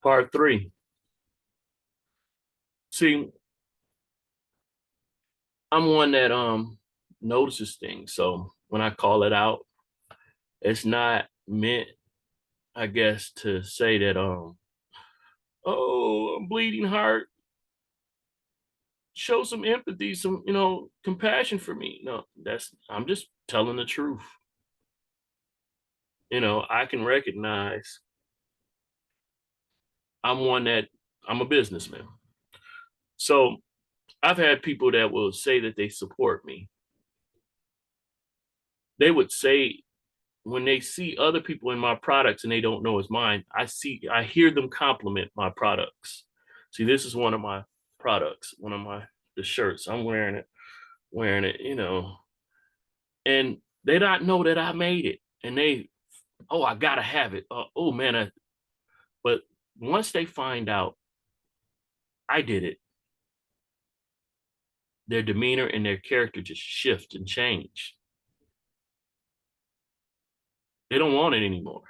Part three. See, I'm one that notices things. So when I call it out, it's not meant, I guess, to say that oh, I'm bleeding heart. Show some empathy, some, compassion for me. No, I'm just telling the truth. I can recognize I'm one that I'm a businessman. So I've had people that will say that they support me. They would say when they see other people in my products and they don't know it's mine, I hear them compliment my products. See, this is one of my products, the shirts. I'm wearing it, and they not know that I made it. And oh, I gotta have it. Oh man, but once they find out I did it, their demeanor and their character just shift and change. They don't want it anymore.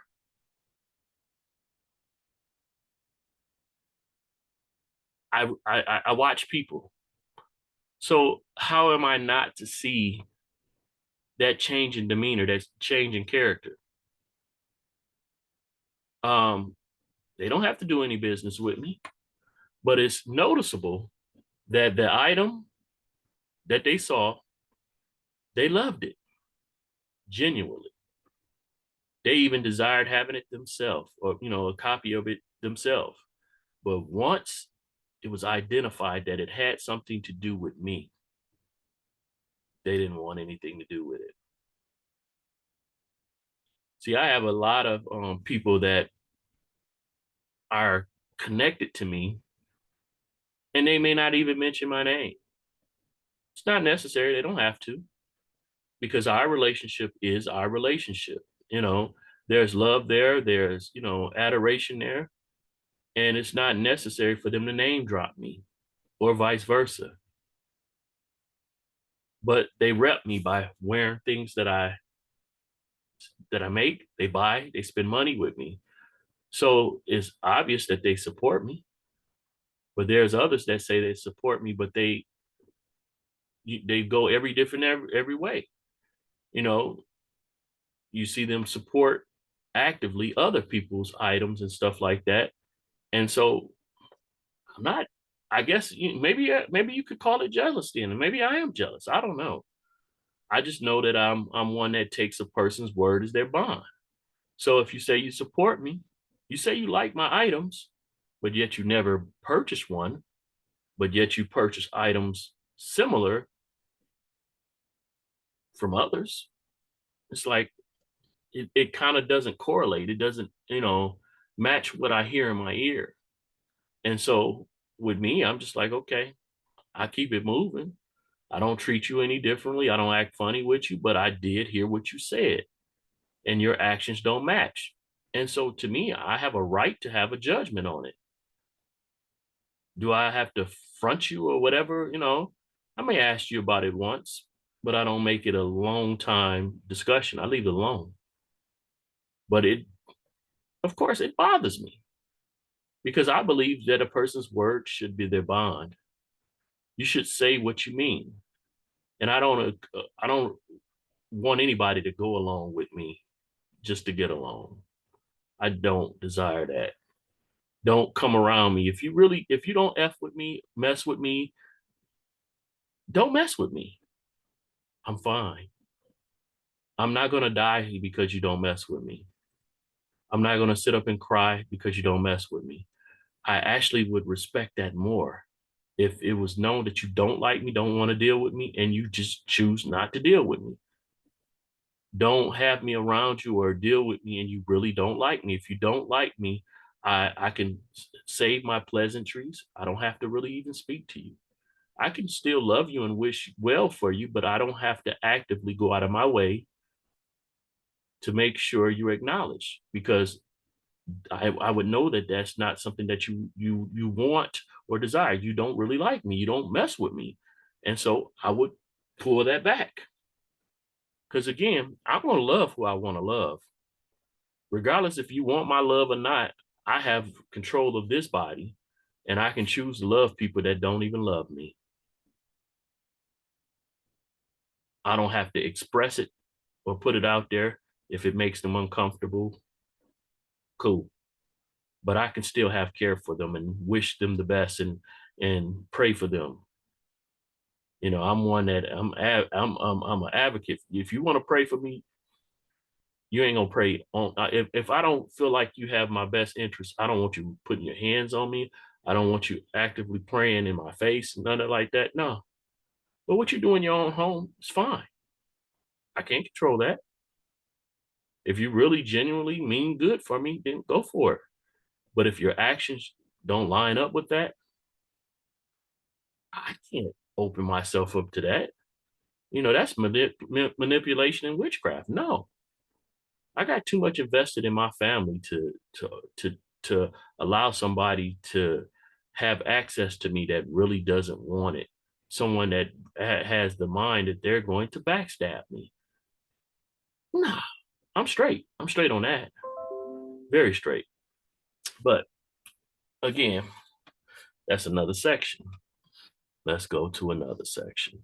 I watch people. So how am I not to see that change in demeanor, that change in character? Um, they don't have to do any business with me, but it's noticeable that the item that they saw, they loved it genuinely. They even desired having it themselves, or a copy of it themselves. But once it was identified that it had something to do with me, they didn't want anything to do with it. See, I have a lot of people that are connected to me, and they may not even mention my name. It's not necessary. They don't have to, because our relationship is our relationship. You know, there's love there, there's, adoration there, and it's not necessary for them to name drop me or vice versa. But they rep me by wearing things that I make, they buy, they spend money with me. So it's obvious that they support me. But there's others that say they support me, but they go every way. You know, you see them support actively other people's items and stuff like that. And so I'm not. I guess maybe you could call it jealousy, and maybe I am jealous. I don't know. I just know that I'm one that takes a person's word as their bond. So if you say you support me, you say you like my items, but yet you never purchase one, but yet you purchase items similar from others. It's like it kind of doesn't correlate. It doesn't, match what I hear in my ear. And so with me, I'm just like, okay, I keep it moving. I don't treat you any differently. I don't act funny with you, but I did hear what you said, and your actions don't match. And so to me, I have a right to have a judgment on it. Do I have to front you or whatever? I may ask you about it once, but I don't make it a long time discussion. I leave it alone. But of course, it bothers me because I believe that a person's word should be their bond. You should say what you mean. And I don't want anybody to go along with me just to get along. I don't desire that. Don't come around me. If you don't F with me, mess with me, don't mess with me. I'm fine. I'm not going to die because you don't mess with me. I'm not going to sit up and cry because you don't mess with me. I actually would respect that more if it was known that you don't like me, don't want to deal with me, and you just choose not to deal with me. Don't have me around you or deal with me and you really don't like me. If you don't like me, I can save my pleasantries. I don't have to really even speak to you. I can still love you and wish well for you, but I don't have to actively go out of my way to make sure you're acknowledged, because I would know that that's not something that you want or desire. You don't really like me. You don't mess with me. And so I would pull that back. Because again, I'm going to love who I want to love. Regardless if you want my love or not, I have control of this body, and I can choose to love people that don't even love me. I don't have to express it or put it out there. If it makes them uncomfortable, cool. But I can still have care for them and wish them the best and pray for them. You know, I'm one that I'm an advocate. If you want to pray for me, you ain't gonna pray on. If I don't feel like you have my best interest, I don't want you putting your hands on me. I don't want you actively praying in my face, none of like that. No. But what you do in your own home is fine. I can't control that. If you really genuinely mean good for me, then go for it. But if your actions don't line up with that, I can't open myself up to that. You know, that's manipulation and witchcraft. No, I got too much invested in my family to allow somebody to have access to me that really doesn't want it. Someone that has the mind that they're going to backstab me. Nah, I'm straight. I'm straight on that. Very straight. But again, that's another section. Let's go to another section.